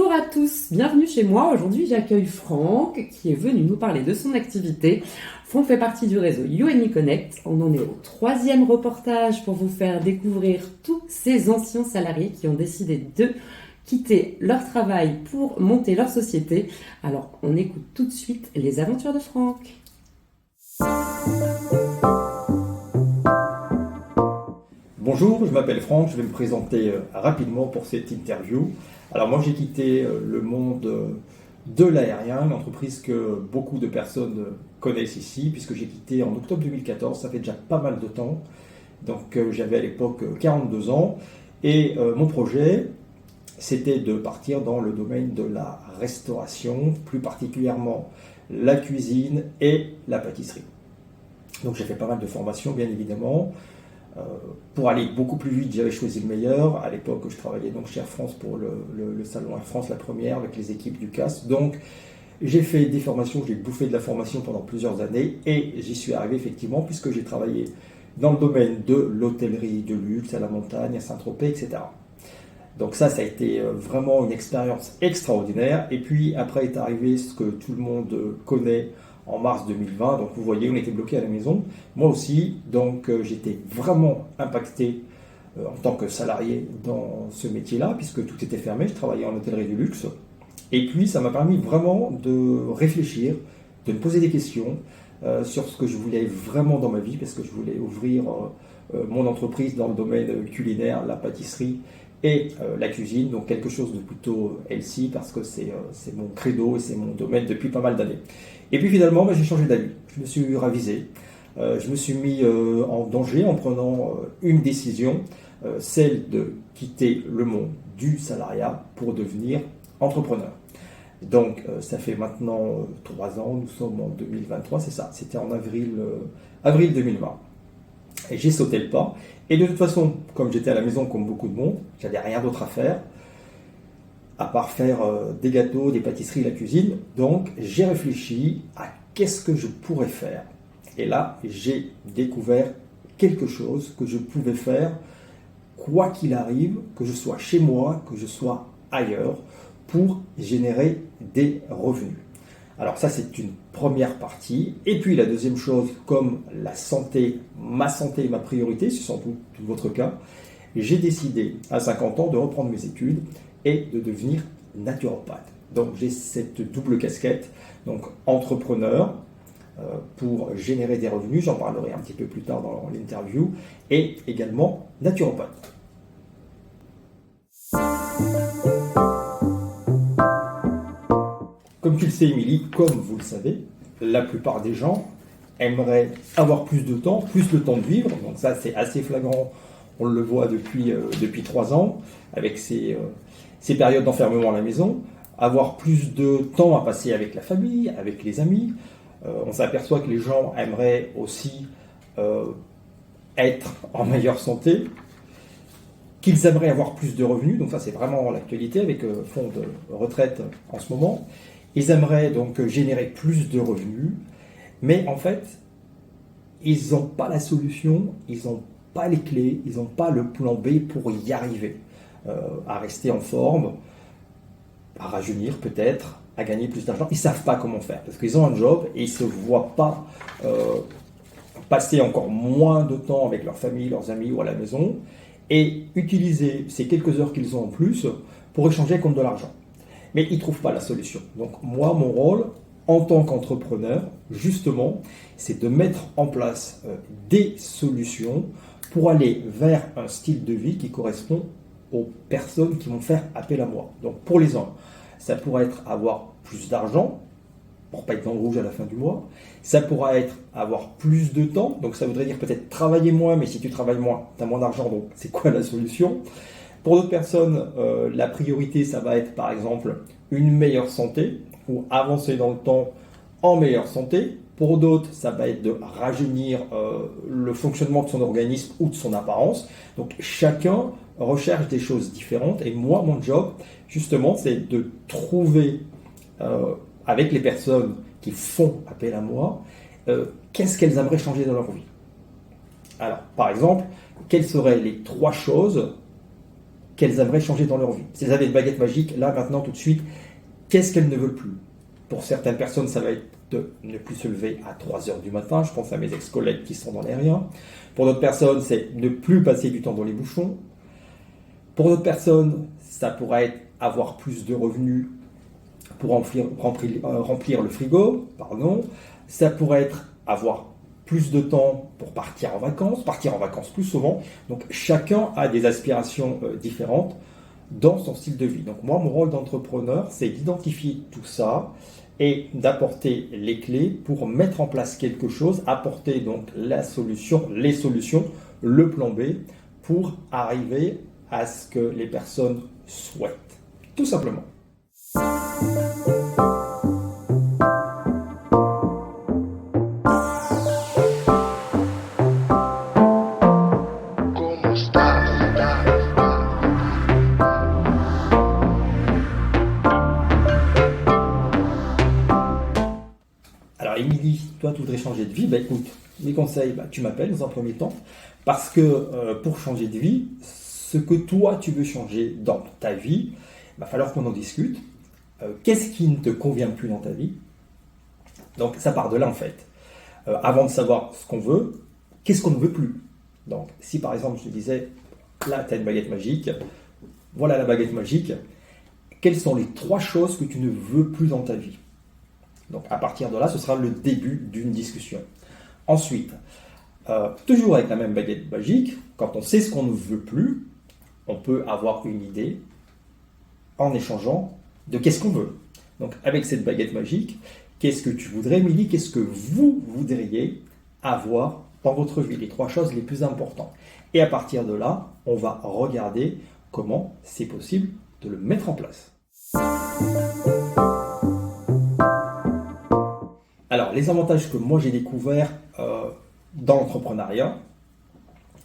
Bonjour à tous, bienvenue chez moi. Aujourd'hui, j'accueille Franck qui est venu nous parler de son activité. Franck fait partie du réseau You&Me Connect. On en est au 3e reportage pour vous faire découvrir tous ces anciens salariés qui ont décidé de quitter leur travail pour monter leur société. Alors, on écoute tout de suite les aventures de Franck. Bonjour, je m'appelle Franck, je vais me présenter rapidement pour cette interview. Alors moi j'ai quitté le monde de l'aérien, une entreprise que beaucoup de personnes connaissent ici, puisque j'ai quitté en octobre 2014, ça fait déjà pas mal de temps. Donc j'avais à l'époque 42 ans et mon projet c'était de partir dans le domaine de la restauration, plus particulièrement la cuisine et la pâtisserie. Donc j'ai fait pas mal de formations bien évidemment. Pour aller beaucoup plus vite, j'avais choisi le meilleur. À l'époque, je travaillais donc chez Air France pour le salon Air France, la première, avec les équipes du CAS. Donc, j'ai fait des formations, j'ai bouffé de la formation pendant plusieurs années et j'y suis arrivé effectivement puisque j'ai travaillé dans le domaine de l'hôtellerie de luxe, à la montagne, à Saint-Tropez, etc. Donc ça a été vraiment une expérience extraordinaire. Et puis après est arrivé ce que tout le monde connaît en mars 2020. Donc vous voyez, on était bloqué à la maison. Moi aussi, donc j'étais vraiment impacté en tant que salarié dans ce métier-là, puisque tout était fermé. Je travaillais en hôtellerie de luxe. Et puis ça m'a permis vraiment de réfléchir, de me poser des questions sur ce que je voulais vraiment dans ma vie, parce que je voulais ouvrir mon entreprise dans le domaine culinaire, la pâtisserie et la cuisine, donc quelque chose de plutôt healthy parce que c'est mon credo et c'est mon domaine depuis pas mal d'années. Et puis finalement, j'ai changé d'avis, je me suis ravisé, je me suis mis en danger en prenant une décision, celle de quitter le monde du salariat pour devenir entrepreneur. Donc ça fait maintenant 3 ans, nous sommes en 2023, c'est ça, c'était en avril 2020. Et j'ai sauté le pas. Et de toute façon, comme j'étais à la maison comme beaucoup de monde, j'avais rien d'autre à faire, à part faire des gâteaux, des pâtisseries, la cuisine. Donc j'ai réfléchi à qu'est-ce que je pourrais faire. Et là, j'ai découvert quelque chose que je pouvais faire, quoi qu'il arrive, que je sois chez moi, que je sois ailleurs, pour générer des revenus. Alors ça, c'est une première partie. Et puis la deuxième chose, comme la santé, ma priorité, c'est sans doute votre cas, j'ai décidé à 50 ans de reprendre mes études et de devenir naturopathe. Donc j'ai cette double casquette, donc entrepreneur pour générer des revenus, j'en parlerai un petit peu plus tard dans l'interview, et également naturopathe. Comme tu le sais, Émilie, comme vous le savez, la plupart des gens aimeraient avoir plus de temps, plus le temps de vivre. Donc ça, c'est assez flagrant. On le voit depuis 3 ans, avec ces périodes d'enfermement à la maison. Avoir plus de temps à passer avec la famille, avec les amis. On s'aperçoit que les gens aimeraient aussi être en meilleure santé, qu'ils aimeraient avoir plus de revenus. Donc ça, c'est vraiment l'actualité avec fonds de retraite en ce moment. Ils aimeraient donc générer plus de revenus, mais en fait, ils n'ont pas la solution, ils n'ont pas les clés, ils n'ont pas le plan B pour y arriver, à rester en forme, à rajeunir peut-être, à gagner plus d'argent. Ils ne savent pas comment faire, parce qu'ils ont un job et ils ne se voient pas passer encore moins de temps avec leur famille, leurs amis ou à la maison, et utiliser ces quelques heures qu'ils ont en plus pour échanger contre de l'argent. Mais ils ne trouvent pas la solution. Donc moi, mon rôle, en tant qu'entrepreneur, justement, c'est de mettre en place des solutions pour aller vers un style de vie qui correspond aux personnes qui vont faire appel à moi. Donc pour les uns, ça pourrait être avoir plus d'argent, pour ne pas être dans le rouge à la fin du mois. Ça pourra être avoir plus de temps, donc ça voudrait dire peut-être travailler moins, mais si tu travailles moins, tu as moins d'argent, donc c'est quoi la solution ? Pour d'autres personnes, la priorité, ça va être par exemple une meilleure santé ou avancer dans le temps en meilleure santé. Pour d'autres, ça va être de rajeunir le fonctionnement de son organisme ou de son apparence. Donc chacun recherche des choses différentes et moi, mon job, justement, c'est de trouver avec les personnes qui font appel à moi, qu'est-ce qu'elles aimeraient changer dans leur vie. Alors, par exemple, quelles seraient les 3 choses qu'elles aimeraient changer dans leur vie. Si elles avaient une baguette magique, là, maintenant, tout de suite, qu'est-ce qu'elles ne veulent plus? Pour certaines personnes, ça va être de ne plus se lever à 3 heures du matin. Je pense à mes ex-collègues qui sont dans l'aérien. Pour d'autres personnes, c'est ne plus passer du temps dans les bouchons. Pour d'autres personnes, ça pourrait être avoir plus de revenus pour remplir le frigo. Ça pourrait être avoir plus de temps pour partir en vacances plus souvent. Donc chacun a des aspirations différentes dans son style de vie. Donc moi, mon rôle d'entrepreneur, c'est d'identifier tout ça et d'apporter les clés pour mettre en place quelque chose, apporter donc les solutions, le plan B, pour arriver à ce que les personnes souhaitent. Tout simplement. Alors Émilie, toi tu voudrais changer de vie, écoute, mes conseils, tu m'appelles dans un premier temps, parce que pour changer de vie, ce que toi tu veux changer dans ta vie, il va falloir qu'on en discute. Qu'est-ce qui ne te convient plus dans ta vie? Donc ça part de là en fait. Avant de savoir ce qu'on veut, qu'est-ce qu'on ne veut plus? Donc si par exemple je te disais, là tu as une baguette magique, voilà la baguette magique, quelles sont les 3 choses que tu ne veux plus dans ta vie? Donc à partir de là, ce sera le début d'une discussion. Ensuite, toujours avec la même baguette magique, quand on sait ce qu'on ne veut plus, on peut avoir une idée en échangeant de qu'est-ce qu'on veut. Donc avec cette baguette magique, qu'est-ce que tu voudrais, Émilie? Qu'est-ce que vous voudriez avoir dans votre vie? Les 3 choses les plus importantes. Et à partir de là, on va regarder comment c'est possible de le mettre en place. Alors, les avantages que moi j'ai découverts dans l'entrepreneuriat,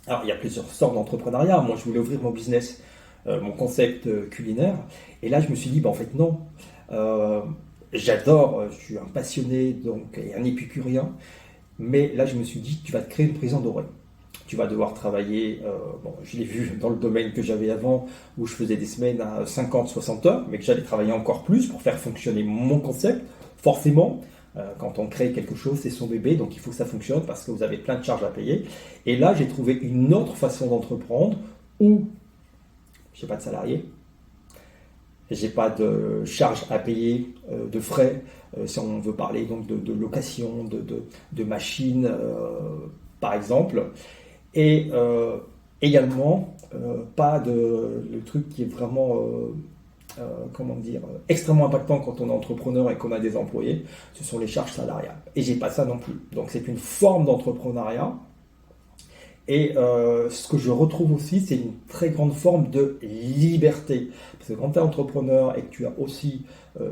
alors il y a plusieurs sortes d'entrepreneuriat. Moi, je voulais ouvrir mon business, mon concept culinaire, et là je me suis dit, en fait non, j'adore, je suis un passionné donc, et un épicurien, mais là je me suis dit, tu vas te créer une prison dorée. Tu vas devoir travailler, je l'ai vu dans le domaine que j'avais avant, où je faisais des semaines à 50-60 heures, mais que j'allais travailler encore plus pour faire fonctionner mon concept, forcément. Quand on crée quelque chose, c'est son bébé, donc il faut que ça fonctionne parce que vous avez plein de charges à payer. Et là, j'ai trouvé une autre façon d'entreprendre où je n'ai pas de salarié, j'ai pas de charges à payer, de frais, si on veut parler donc de location, de machines, par exemple. Et également, pas de le truc qui est vraiment... extrêmement impactant quand on est entrepreneur et qu'on a des employés, ce sont les charges salariales. Et j'ai pas ça non plus. Donc c'est une forme d'entrepreneuriat. Et ce que je retrouve aussi, c'est une très grande forme de liberté. Parce que quand tu es entrepreneur et que tu as aussi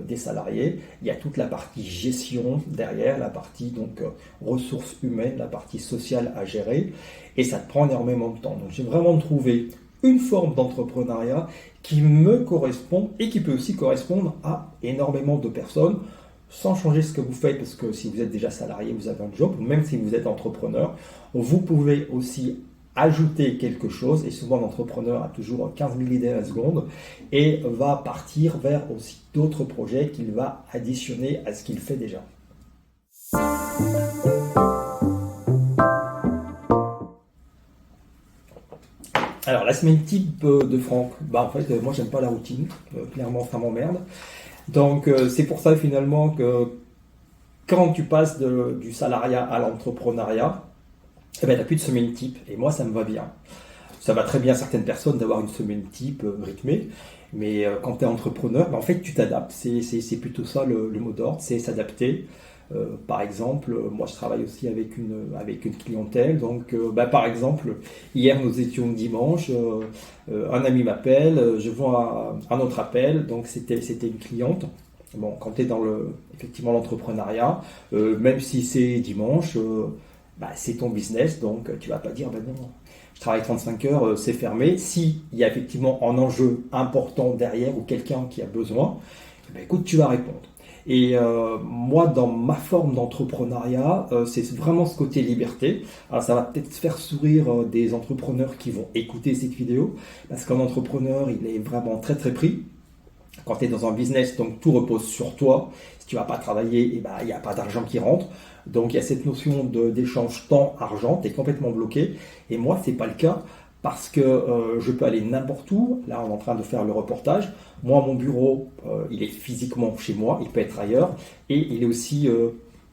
des salariés, il y a toute la partie gestion derrière, la partie donc ressources humaines, la partie sociale à gérer. Et ça te prend énormément de temps. Donc j'ai vraiment trouvé une forme d'entrepreneuriat qui me correspond et qui peut aussi correspondre à énormément de personnes sans changer ce que vous faites, parce que si vous êtes déjà salarié, vous avez un job, ou même si vous êtes entrepreneur, vous pouvez aussi ajouter quelque chose, et souvent l'entrepreneur a toujours 15 000 idées à la seconde, et va partir vers aussi d'autres projets qu'il va additionner à ce qu'il fait déjà. Alors, la semaine type de Franck, en fait, moi, j'aime pas la routine. Clairement, ça m'emmerde. Donc, c'est pour ça, finalement, que quand tu passes du salariat à l'entrepreneuriat, tu n'as plus de semaine type. Et moi, ça me va bien. Ça va très bien à certaines personnes d'avoir une semaine type rythmée. Mais quand tu es entrepreneur, en fait, tu t'adaptes. C'est plutôt ça le mot d'ordre, c'est s'adapter. Par exemple, moi je travaille aussi avec une clientèle. Donc, par exemple, hier nous étions dimanche, un ami m'appelle, je vois un autre appel, donc c'était une cliente. Bon, quand tu es dans effectivement l'entrepreneuriat, même si c'est dimanche, c'est ton business, donc tu vas pas dire non, je travaille 35 heures, c'est fermé. S'il y a effectivement un enjeu important derrière ou quelqu'un qui a besoin, écoute, tu vas répondre. Et moi, dans ma forme d'entrepreneuriat, c'est vraiment ce côté liberté. Alors, ça va peut-être faire sourire des entrepreneurs qui vont écouter cette vidéo, parce qu'un entrepreneur, il est vraiment très très pris. Quand tu es dans un business, donc tout repose sur toi. Si tu vas pas travailler, eh ben, il n'y a pas d'argent qui rentre. Donc il y a cette notion d'échange temps-argent, tu es complètement bloqué. Et moi, c'est pas le cas parce que je peux aller n'importe où. Là, on est en train de faire le reportage. Moi, mon bureau, il est physiquement chez moi, il peut être ailleurs. Et il est aussi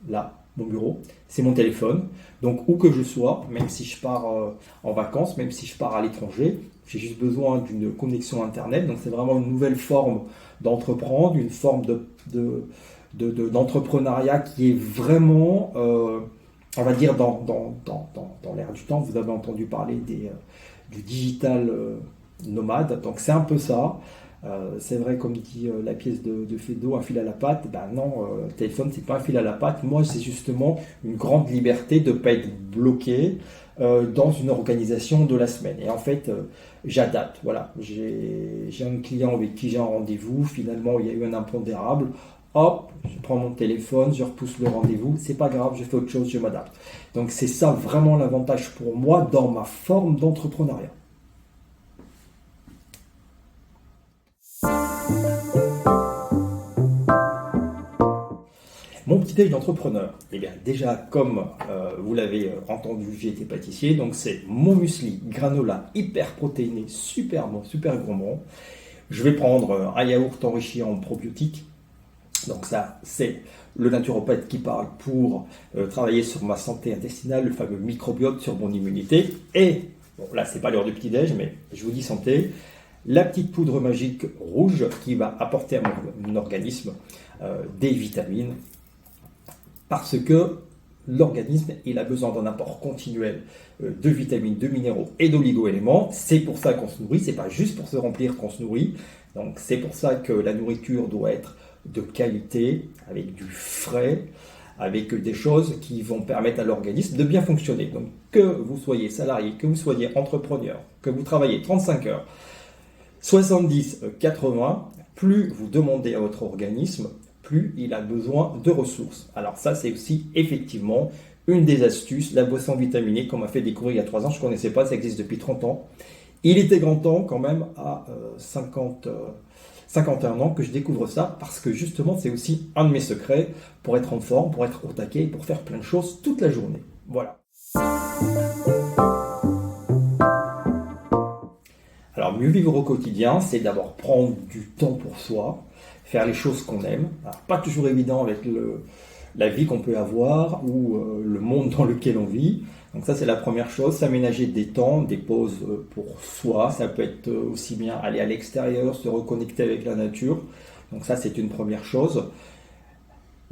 là, mon bureau. C'est mon téléphone. Donc où que je sois, même si je pars en vacances, même si je pars à l'étranger, j'ai juste besoin d'une connexion Internet. Donc c'est vraiment une nouvelle forme d'entreprendre, une forme d'entrepreneuriat qui est vraiment, on va dire, dans l'air du temps. Vous avez entendu parler du digital nomade. Donc c'est un peu ça. C'est vrai, comme dit la pièce de Feydeau, un fil à la patte. Ben non, téléphone, c'est pas un fil à la patte. Moi, c'est justement une grande liberté de ne pas être bloqué dans une organisation de la semaine. Et en fait, j'adapte. Voilà, j'ai un client avec qui j'ai un rendez-vous. Finalement, il y a eu un impondérable. Hop, je prends mon téléphone, je repousse le rendez-vous. C'est pas grave, je fais autre chose, je m'adapte. Donc c'est ça vraiment l'avantage pour moi dans ma forme d'entrepreneuriat. Mon petit déj d'entrepreneur, eh bien déjà comme vous l'avez entendu, j'ai été pâtissier, donc c'est mon muesli granola hyper protéiné, super bon, super gourmand. Je vais prendre un yaourt enrichi en probiotiques, donc ça c'est le naturopathe qui parle pour travailler sur ma santé intestinale, le fameux microbiote sur mon immunité. Et bon, là c'est pas l'heure du petit déj, mais je vous dis santé. La petite poudre magique rouge qui va apporter à mon organisme des vitamines, parce que l'organisme il a besoin d'un apport continuel de vitamines, de minéraux et d'oligo-éléments. C'est pour ça qu'on se nourrit, c'est pas juste pour se remplir qu'on se nourrit. Donc c'est pour ça que la nourriture doit être de qualité, avec du frais, avec des choses qui vont permettre à l'organisme de bien fonctionner. Donc que vous soyez salarié, que vous soyez entrepreneur, que vous travaillez 35 heures, 70, 80, plus vous demandez à votre organisme, plus il a besoin de ressources. Alors ça, c'est aussi effectivement une des astuces, la boisson vitaminée qu'on m'a fait découvrir il y a 3 ans, je ne connaissais pas, ça existe depuis 30 ans. Il était grand temps quand même à 51 ans que je découvre ça, parce que justement c'est aussi un de mes secrets pour être en forme, pour être au taquet, pour faire plein de choses toute la journée. Voilà. Alors, mieux vivre au quotidien, c'est d'abord prendre du temps pour soi, faire les choses qu'on aime. Alors, pas toujours évident avec la vie qu'on peut avoir ou le monde dans lequel on vit. Donc ça, c'est la première chose, s'aménager des temps, des pauses pour soi. Ça peut être aussi bien aller à l'extérieur, se reconnecter avec la nature. Donc ça, c'est une première chose.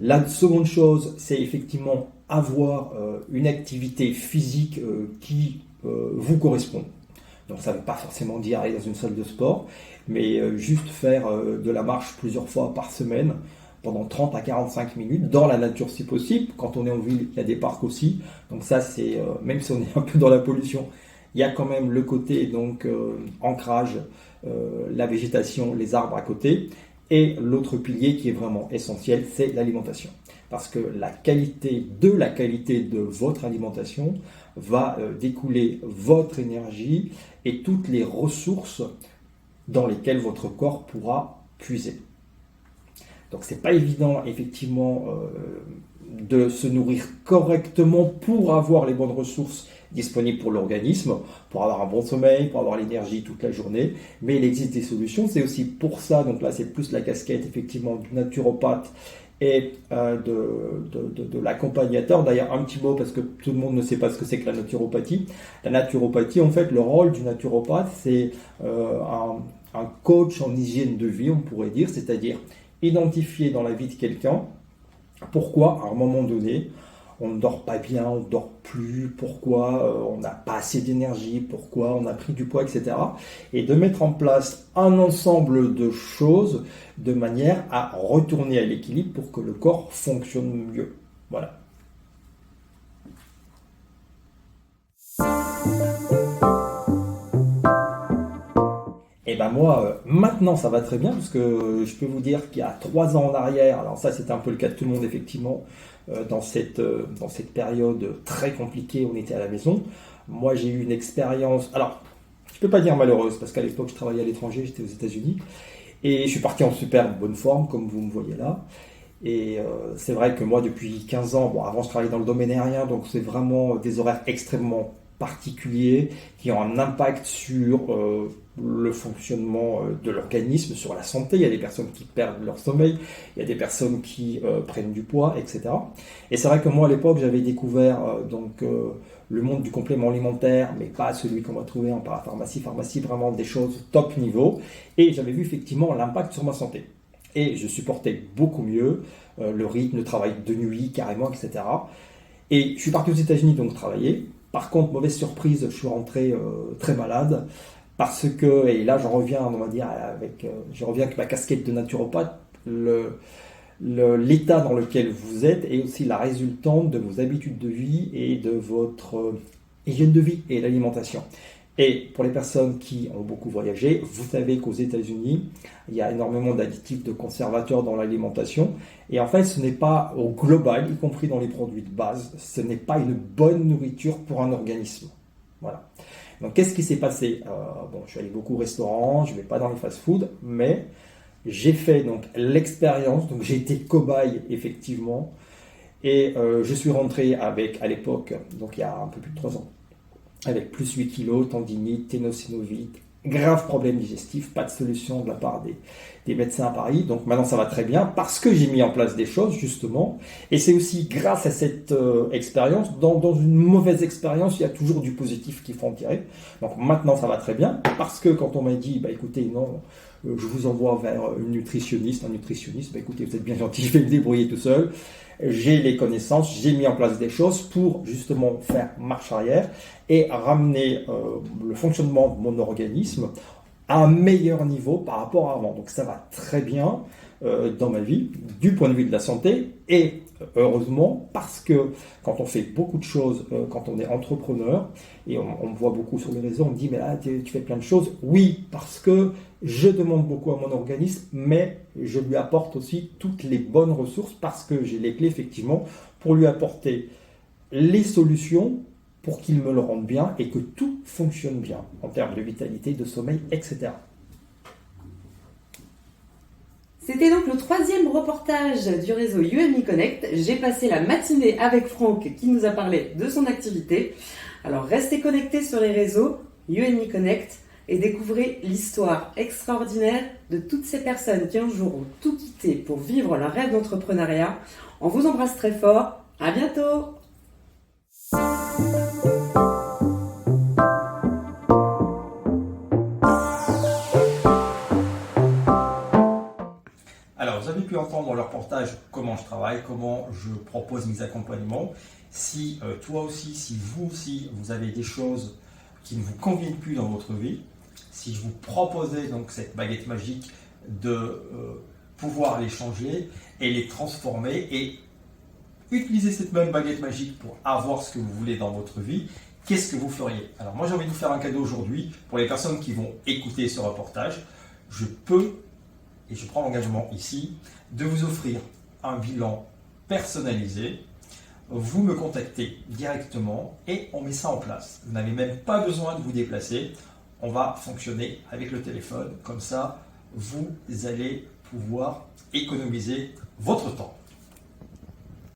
La seconde chose, c'est effectivement avoir une activité physique qui vous correspond. Donc ça ne veut pas forcément dire aller dans une salle de sport, mais juste faire de la marche plusieurs fois par semaine pendant 30 à 45 minutes dans la nature si possible. Quand on est en ville, il y a des parcs aussi. Donc ça, c'est même si on est un peu dans la pollution, il y a quand même le côté donc ancrage, la végétation, les arbres à côté. Et l'autre pilier qui est vraiment essentiel, c'est l'alimentation. Parce que la qualité de votre alimentation va découler votre énergie et toutes les ressources dans lesquelles votre corps pourra puiser. Donc c'est pas évident effectivement de se nourrir correctement pour avoir les bonnes ressources disponibles pour l'organisme, pour avoir un bon sommeil, pour avoir l'énergie toute la journée, mais il existe des solutions. C'est aussi pour ça, donc là c'est plus la casquette effectivement du naturopathe et de l'accompagnateur. D'ailleurs, un petit mot, parce que tout le monde ne sait pas ce que c'est que la naturopathie. La naturopathie, en fait, le rôle du naturopathe, c'est un coach en hygiène de vie, on pourrait dire, c'est-à-dire identifier dans la vie de quelqu'un pourquoi, à un moment donné, on ne dort pas bien, on ne dort plus, pourquoi on n'a pas assez d'énergie, pourquoi on a pris du poids, etc. Et de mettre en place un ensemble de choses de manière à retourner à l'équilibre pour que le corps fonctionne mieux. Voilà. Et Et ben moi, maintenant ça va très bien, parce que je peux vous dire qu'il y a 3 ans en arrière, alors ça c'était un peu le cas de tout le monde effectivement, dans cette période très compliquée, on était à la maison. Moi j'ai eu une expérience, alors je peux pas dire malheureuse, parce qu'à l'époque je travaillais à l'étranger, j'étais aux États-Unis, et je suis parti en super bonne forme, comme vous me voyez là. Et c'est vrai que moi, depuis 15 ans, bon, avant je travaillais dans le domaine aérien, donc c'est vraiment des horaires extrêmement particuliers qui ont un impact sur le fonctionnement de l'organisme, sur la santé. Il y a des personnes qui perdent leur sommeil, il y a des personnes qui prennent du poids, etc. Et c'est vrai que moi, à l'époque, j'avais découvert le monde du complément alimentaire, mais pas celui qu'on va trouver en parapharmacie, pharmacie, vraiment des choses top niveau. Et j'avais vu effectivement l'impact sur ma santé. Et je supportais beaucoup mieux le rythme, le travail de nuit carrément, etc. Et je suis parti aux États-Unis donc travailler. Par contre, mauvaise surprise, je suis rentré très malade parce que, et là j'en reviens, on va dire, je reviens avec ma casquette de naturopathe, l'état dans lequel vous êtes est aussi la résultante de vos habitudes de vie et de votre hygiène de vie et l'alimentation. Et pour les personnes qui ont beaucoup voyagé, vous savez qu'aux États-Unis, il y a énormément d'additifs, de conservateurs dans l'alimentation. Et en fait, ce n'est pas au global, y compris dans les produits de base, ce n'est pas une bonne nourriture pour un organisme. Voilà. Donc, qu'est-ce qui s'est passé? Bon, je suis allé beaucoup au restaurant, je ne vais pas dans les fast-food, mais j'ai fait donc l'expérience. Donc, j'ai été cobaye, effectivement. Et je suis rentré avec, à l'époque, donc il y a un peu plus de 3 ans, avec plus 8 kilos, tendinite, ténosynovite, grave problème digestif, pas de solution de la part des médecins à Paris. Donc maintenant ça va très bien parce que j'ai mis en place des choses justement. Et c'est aussi grâce à cette expérience, dans une mauvaise expérience, il y a toujours du positif qu'il faut en tirer. Donc maintenant ça va très bien parce que quand on m'a dit, bah écoutez, non, je vous envoie vers une nutritionniste, un nutritionniste, bah écoutez, vous êtes bien gentil, je vais me débrouiller tout seul. J'ai les connaissances, j'ai mis en place des choses pour justement faire marche arrière et ramener le fonctionnement de mon organisme à un meilleur niveau par rapport à avant. Donc ça va très bien dans ma vie, du point de vue de la santé, et heureusement, parce que quand on fait beaucoup de choses, quand on est entrepreneur, et on me voit beaucoup sur les réseaux, on me dit, mais là, tu fais plein de choses. Oui, parce que je demande beaucoup à mon organisme, mais je lui apporte aussi toutes les bonnes ressources, parce que j'ai les clés, effectivement, pour lui apporter les solutions pour qu'il me le rende bien et que tout fonctionne bien en termes de vitalité, de sommeil, etc. C'était donc le 3e reportage du réseau You & Me Connect. J'ai passé la matinée avec Franck qui nous a parlé de son activité. Alors restez connectés sur les réseaux You & Me Connect et découvrez l'histoire extraordinaire de toutes ces personnes qui un jour ont tout quitté pour vivre leur rêve d'entrepreneuriat. On vous embrasse très fort. À bientôt! Alors, vous avez pu entendre dans le reportage comment je travaille, comment je propose mes accompagnements. Si toi aussi, si vous aussi, vous avez des choses qui ne vous conviennent plus dans votre vie, si je vous proposais donc cette baguette magique de pouvoir les changer et les transformer et utiliser cette même baguette magique pour avoir ce que vous voulez dans votre vie, qu'est-ce que vous feriez? Alors moi j'ai envie de vous faire un cadeau aujourd'hui pour les personnes qui vont écouter ce reportage. Je peux, et je prends l'engagement ici, de vous offrir un bilan personnalisé. Vous me contactez directement et on met ça en place. Vous n'avez même pas besoin de vous déplacer. On va fonctionner avec le téléphone. Comme ça, vous allez pouvoir économiser votre temps.